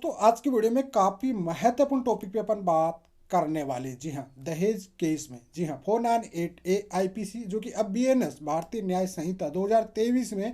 दोस्तों आज की वीडियो में काफ़ी महत्वपूर्ण टॉपिक पे अपन बात करने वाले। जी हाँ, दहेज केस में। जी हाँ, 498 AIPC जो कि अब BNS भारतीय न्याय संहिता 2023 में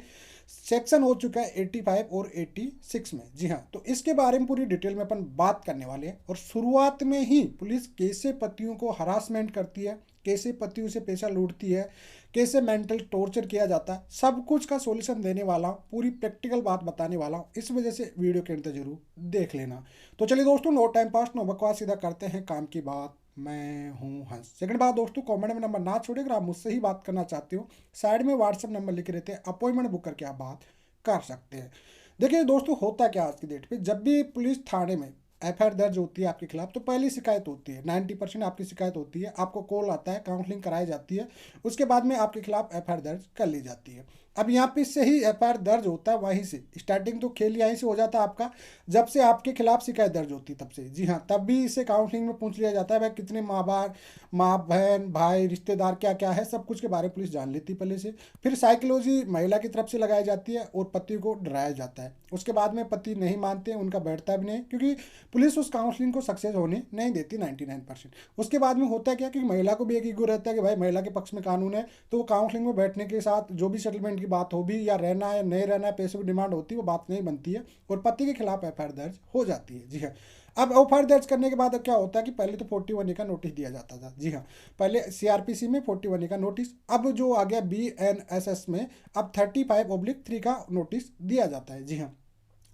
सेक्शन हो चुका है 85 और 86 में। जी हाँ, तो इसके बारे में पूरी डिटेल में अपन बात करने वाले हैं। और शुरुआत में ही पुलिस कैसे पतियों को हरासमेंट करती है, कैसे पतियों से पैसा लूटती है, कैसे मेंटल टॉर्चर किया जाता है, सब कुछ का सॉल्यूशन देने वाला हूँ, पूरी प्रैक्टिकल बात बताने वाला हूँ। इस वजह से वीडियो के अंत जरूर देख लेना। तो चलिए दोस्तों, नो टाइम पास नो बकवास, सीधा करते हैं काम की बात। मैं हूँ हंस। सेकंड बात दोस्तों, कमेंट में नंबर ना छोड़े, अगर आप मुझसे ही बात करना चाहते हो साइड में व्हाट्सएप नंबर लिखे रहते हैं, अपॉइंटमेंट बुक करके आप बात कर सकते हैं। देखिए दोस्तों, होता क्या आज की डेट पे, जब भी पुलिस थाने में FIR दर्ज होती है आपके खिलाफ तो पहली शिकायत होती है, 90% आपकी शिकायत होती है, आपको कॉल आता है, काउंसलिंग कराई जाती है, उसके बाद में आपके खिलाफ FIR दर्ज कर ली जाती है। अब यहाँ पे से ही FIR दर्ज होता है, वहीं से स्टार्टिंग तो खेल यहीं से हो जाता है आपका, जब से आपके खिलाफ शिकायत दर्ज होती है तब से। जी हाँ, तब भी इसे काउंसलिंग में पूछ लिया जाता है भाई कितने माँ बहन भाई रिश्तेदार क्या क्या है, सब कुछ के बारे में पुलिस जान लेती है पहले से। फिर साइकोलॉजी महिला की तरफ से लगाई जाती है और पति को डराया जाता है। उसके बाद में पति नहीं मानते, उनका बैठता भी नहीं, क्योंकि पुलिस उस काउंसलिंग को सक्सेस होने नहीं देती 99%। उसके बाद में होता है क्या कि महिला को भी एक ईगो रहता है कि भाई महिला के पक्ष में कानून है, तो वो काउंसलिंग में बैठने के साथ जो भी सेटलमेंट की बात हो भी, या रहना है नहीं रहना है, पैसे की डिमांड होती है, वो बात नहीं बनती है और पति के खिलाफ FIR दर्ज हो जाती है। जी हाँ, अब FIR दर्ज करने के बाद अब क्या होता है कि पहले तो 41A का नोटिस दिया जाता था। जी हाँ, पहले CRPC में 41A का नोटिस, अब जो आ गया BNSS में अब 35/3 का नोटिस दिया जाता है। जी हाँ,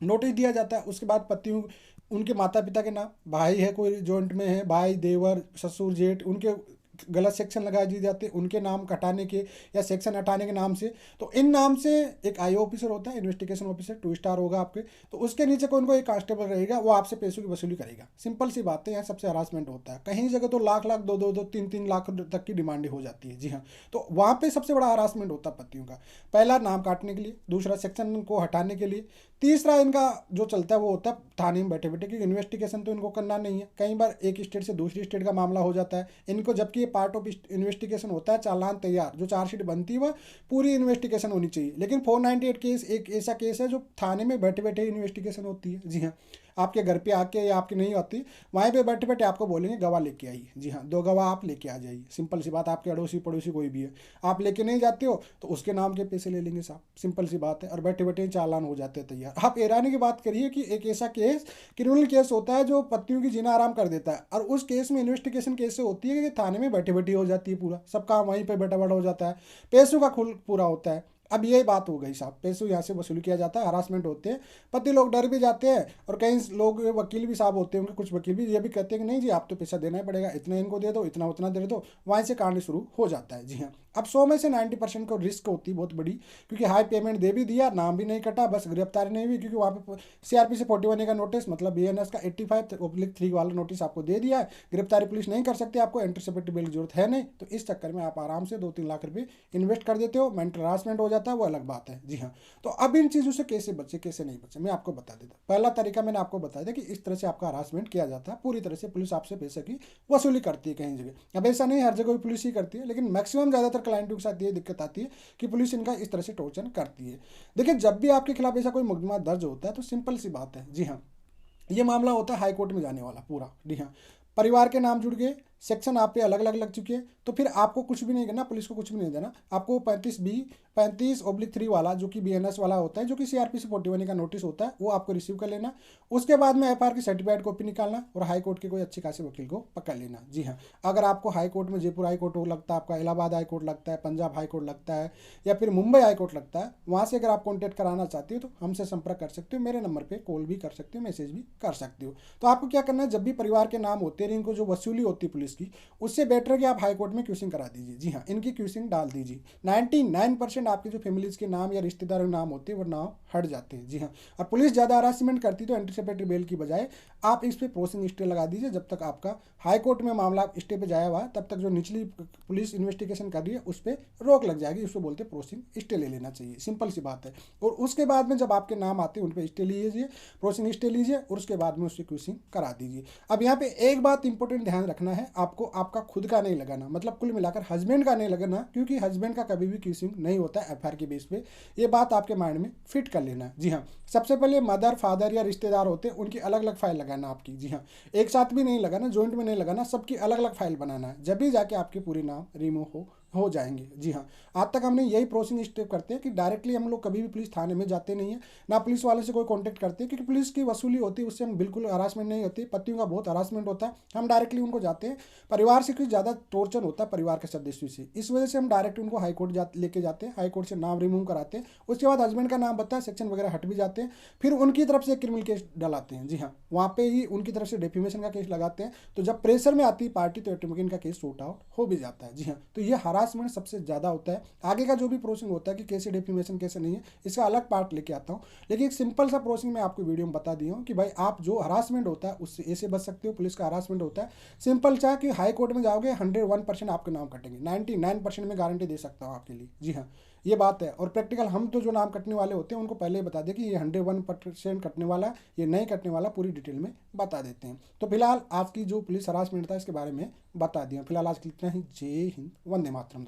नोटिस दिया जाता है। उसके बाद पतियों, उनके माता पिता के नाम, भाई है कोई जॉइंट में है, भाई देवर ससुर जेठ, उनके गलत सेक्शन लगा दिए जाते हैं उनके नाम हटाने के या सेक्शन हटाने के नाम से। तो इन नाम से एक IO ऑफिसर होता है, इन्वेस्टिगेशन ऑफिसर, 2 स्टार होगा आपके, तो उसके नीचे कोई ना कोई कांस्टेबल रहेगा, वो आपसे पैसों की वसूली करेगा। सिंपल सी बात है, यहाँ सबसे हरासमेंट होता है। कहीं जगह तो लाख लाख 2-2, 3-3 लाख तक की डिमांड हो जाती है। जी हाँ, तो वहाँ पे सबसे बड़ा हरासमेंट होता है पतियों का। पहला नाम काटने के लिए, दूसरा सेक्शन को हटाने के लिए, तीसरा इनका जो चलता है वो होता है थाने में बैठे बैठे, क्योंकि इन्वेस्टिगेशन तो इनको करना नहीं है। कई बार एक स्टेट से दूसरी स्टेट का मामला हो जाता है इनको, जबकि ये पार्ट ऑफ इन्वेस्टिगेशन होता है। चालान तैयार, जो चार्जशीट बनती है वह पूरी इन्वेस्टिगेशन होनी चाहिए। लेकिन 498 केस एक ऐसा केस है जो थाने में बैठे बैठे इन्वेस्टिगेशन होती है। जी हाँ, आपके घर पे आके या आपकी नहीं होती, वहीं पे बैठे बैठे आपको बोलेंगे गवाह लेके आइए। जी हाँ, 2 गवाह आप लेके आ जाइए। सिंपल सी बात, आपके अड़ोसी पड़ोसी कोई भी है, आप लेके नहीं जाते हो तो उसके नाम के पैसे ले लेंगे साहब। सिंपल सी बात है, और बैठे बैठे चालान हो जाते हैं तैयार। आप हैरानी की बात करिए कि एक ऐसा केस, क्रिमिनल केस होता है जो पत्नियों की जीना आराम कर देता है, और उस केस में इन्वेस्टिगेशन कैसे होती है कि थाने में बैठे बैठे हो जाती है, पूरा सब काम वहीं पर बैठा बैठा हो जाता है, पैसों का खुल पूरा होता है। अब यही बात हो गई साहब, पैसों यहाँ से वसूल किया जाता है, हरासमेंट होते हैं, पति लोग डर भी जाते हैं। और कई लोग वकील भी साहब होते हैं उनके, कुछ वकील भी ये भी कहते हैं कि नहीं जी आप तो पैसा देना ही पड़ेगा, इतना इनको दे दो, इतना उतना दे दो, वहीं से कहानी शुरू हो जाता है। जी हाँ, अब 100 में से 90% को रिस्क होती है बहुत बड़ी, क्योंकि हाई पेमेंट दे भी दिया, नाम भी नहीं कटा, बस गिरफ्तारी नहीं हुई, क्योंकि वहाँ पे CRPC 41A का नोटिस, मतलब BNS का 85/3 वाला नोटिस आपको दे दिया है। गिरफ्तारी पुलिस नहीं कर सकती, आपको एंटीसिपेटरी बेल की जरूरत है नहीं, तो इस चक्कर में आप आराम से 2-3 लाख रुपये इन्वेस्ट कर देते हो, मेंटल हरासमेंट हो जाता है, वो अलग बात है। जी हाँ, तो अब इन चीज़ों से कैसे बचे कैसे नहीं बचे मैं आपको बता देता हूँ। पहला तरीका मैंने आपको बताया था कि इस तरह से आपका हरासमेंट किया जाता है, पूरी तरह से पुलिस आपसे पैसे की वसूली करती है कहीं जगह। अब ऐसा नहीं हर जगह पुलिस ही करती है, लेकिन मैक्सिमम ज़्यादातर क्लाइंटों के साथ ये दिक्कत आती है कि पुलिस इनका इस तरह से टॉर्चर करती है। देखिए, जब भी आपके खिलाफ ऐसा कोई मुकदमा दर्ज होता है तो सिंपल सी बात है, जी हाँ, ये मामला होता है हाई कोर्ट में जाने वाला पूरा। जी हाँ, परिवार के नाम जुड़ गए, सेक्शन आप पे अलग अलग लग चुके हैं, तो फिर आपको कुछ भी नहीं करना, पुलिस को कुछ भी नहीं देना। आपको 35/3 वाला जो कि BNS वाला होता है, जो कि CRPC 41A का नोटिस होता है, वो आपको रिसीव कर लेना। उसके बाद में FIR की सर्टिफाइड कॉपी निकालना और हाई कोर्ट के कोई अच्छे खासे वकील को पकड़ लेना। जी हाँ, अगर आपको हाई कोर्ट में जयपुर हाई कोर्ट लगता है, आपका इलाहाबाद हाई कोर्ट लगता है, पंजाब हाई कोर्ट लगता है, या फिर मुंबई हाई कोर्ट लगता है, वहाँ से अगर आप कॉन्टैक्ट कराना चाहते हो तो हमसे संपर्क कर सकते हो। मेरे नंबर पर कॉल भी कर सकते हो, मैसेज भी कर सकते हो। तो आपको क्या करना है, जब भी परिवार के नाम होते हैं, इनको जो वसूली होती है पुलिस की, उससे बेटर है कि आप हाई कोर्ट में क्यूसिंग करा दीजिए। जी हाँ, इनकी क्यूसिंग डाल दीजिए। 99% आपके जो फैमिलीज के नाम या रिश्तेदारों के नाम होते हैं वो नाम हट जाते हैं। जी हाँ, और पुलिस ज़्यादा हरासमेंट करती तो एंटीसिपेटरी बेल की बजाय आप इस पर प्रोसेसिंग स्टे लगा दीजिए। जब तक आपका हाई कोर्ट में मामला स्टे पे जाया हुआ है, तब तक जो निचली पुलिस इन्वेस्टिगेशन कर रही है उस पर रोक लग जाएगी। उसको बोलते हैं प्रोसेसिंग स्टे ले लेना चाहिए, सिंपल सी बात है। और उसके बाद में जब आपके नाम आते हैं उन पर स्टे लीजिए, प्रोसेसिंग स्टे लीजिए, और उसके बाद में उसकी क्यूसिंग करा दीजिए। अब यहाँ पे एक बात इंपॉर्टेंट ध्यान रखना है, आपको आपका खुद का नहीं लगाना, मतलब कुल मिलाकर हस्बैंड का नहीं लगाना, क्योंकि हस्बैंड का कभी भी किसिंग नहीं होता है एफआईआर के बेस पे। ये बात आपके माइंड में फिट कर लेना है। जी हाँ, सबसे पहले मदर फादर या रिश्तेदार होते हैं उनकी अलग अलग फाइल लगाना आपकी। जी हाँ, एक साथ भी नहीं लगाना, जॉइंट में नहीं लगाना, सबकी अलग अलग फाइल बनाना है, जब भी जाके आपके पूरे नाम रिमूव हो जाएंगे। जी हाँ, आज तक हमने यही प्रोसेसिंग स्टेप करते हैं कि डायरेक्टली हम लोग कभी भी पुलिस थाने में जाते नहीं है, ना पुलिस वाले से कोई कांटेक्ट करते हैं, क्योंकि पुलिस की वसूली होती है, उससे हम बिल्कुल हरासमेंट नहीं होती। पतियों का बहुत हरासमेंट होता है, हम डायरेक्टली उनको जाते हैं। परिवार से कुछ ज़्यादा टॉर्चर होता है परिवार के सदस्यों से, इस वजह से हम डायरेक्ट उनको हाईकोर्ट लेके जाते हैं, हाईकोर्ट से नाम रिमूव कराते हैं। उसके बाद हस्बैंड का नाम बताया, सेक्शन वगैरह हट भी जाते हैं, फिर उनकी तरफ से क्रिमिनल केस डलाते हैं। जी हाँ, वहाँ पे ही उनकी तरफ से डेफेमेशन का केस लगाते हैं। तो जब प्रेशर में आती है पार्टी तो ऑटोमेटिक इनका केस शॉर्ट आउट हो भी जाता है। जी हाँ, तो ये हरासमेंट सबसे ज़्यादा होता है। आगे का जो भी प्रोसेसिंग होता है कि कैसे डेफेमेशन कैसे नहीं है, इसका अलग पार्ट लेके आता हूँ, लेकिन एक सिंपल सा प्रोसेसिंग मैं आपको वीडियो में बता दिया हूँ कि भाई आप जो हरासमेंट होता है उससे ऐसे बच सकते हो। पुलिस का हरासमेंट होता है सिंपल सा कि हाई कोर्ट में जाओगे 101% आपके नाम कटेंगे, 99% में गारंटी दे सकता हूँ आपके लिए। जी हाँ, ये बात है। और प्रैक्टिकल हम तो जो नाम कटने वाले होते हैं उनको पहले ही बता दें कि ये 101% कटने वाला है, ये नहीं कटने वाला, पूरी डिटेल में बता देते हैं। तो फिलहाल आज की जो पुलिस हरासमेंट था इसके बारे में बता दिया। फिलहाल आज के लिए इतना ही। जय हिंद, वंदे मातरम।